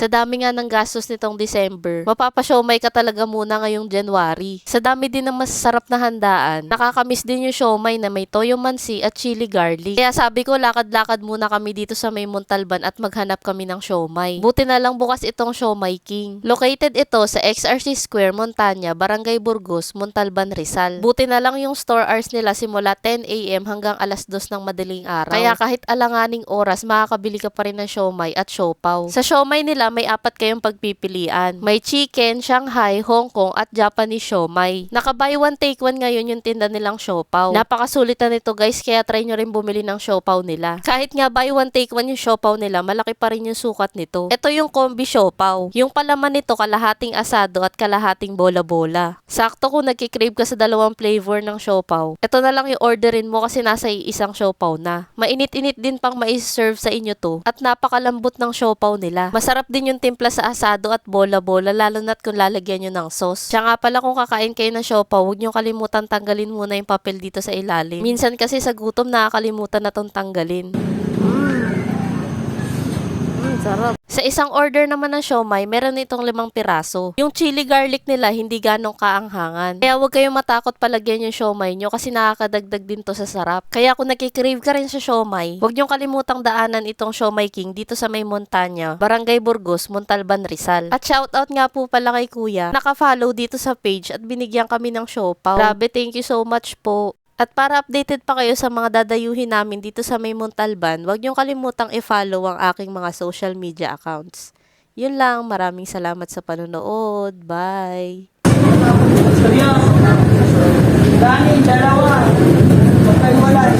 Sa dami nga ng gastos nitong December, mapapasiomay ka talaga muna ngayong January. Sa dami din ng masasarap na handaan, nakakamiss din yung siomay na may toyo mansi at chili garlic. Kaya sabi ko lakad-lakad muna kami dito sa may Montalban at maghanap kami ng siomay. Buti na lang bukas itong Siomay King. Located ito sa XRC Square, Montana, Barangay Burgos, Montalban, Rizal. Buti na lang yung store hours nila simula 10 AM hanggang alas 2 ng madaling araw. Kaya kahit alanganing oras, makakabili ka pa rin ng siomay at siopaw. Sa siomay nila, may 4 kayong pagpipilian. May chicken, Shanghai, Hong Kong at Japanese siomay. Naka buy one take one ngayon yung tinda nilang siopaw. Napakasulit na nito guys, kaya try nyo rin bumili ng siopaw nila. Kahit nga buy one take one yung siopaw nila, malaki pa rin yung sukat nito. Ito yung combi siopaw. Yung palaman nito kalahating asado at kalahating bola-bola. Sakto kung nagkikrave ka sa dalawang flavor ng siopaw. Ito na lang yung orderin mo kasi nasa isang siopaw na. Mainit-init din pang mai-serve sa inyo to at napakalambot ng siopaw nila. Masarap din yung timpla sa asado at bola-bola lalo na't kung lalagyan nyo ng sauce. Siya nga pala kung kakain kayo ng siopaw, huwag nyo kalimutan tanggalin muna yung papel dito sa ilalim. Minsan kasi sa gutom nakakalimutan na tong tanggalin. Sarap. Sa isang order naman ng siomay, meron itong 5 piraso. Yung chili garlic nila hindi ganong kaanghangan. Kaya huwag kayong matakot palagyan yung siomay nyo kasi nakakadagdag din to sa sarap. Kaya kung nagkikrave ka rin sa siomay, huwag nyo kalimutang daanan itong Siomay King dito sa may Montana, Barangay Burgos, Montalban, Rizal. At shoutout nga po pala kay Kuya, naka-follow dito sa page at binigyan kami ng siopaw. Grabe, thank you so much po. At para updated pa kayo sa mga dadayuhin namin dito sa may Montalban, huwag niyong kalimutang i-follow ang aking mga social media accounts. Yun lang, maraming salamat sa panonood. Bye! Dani, dalawa. Magkaiwalay.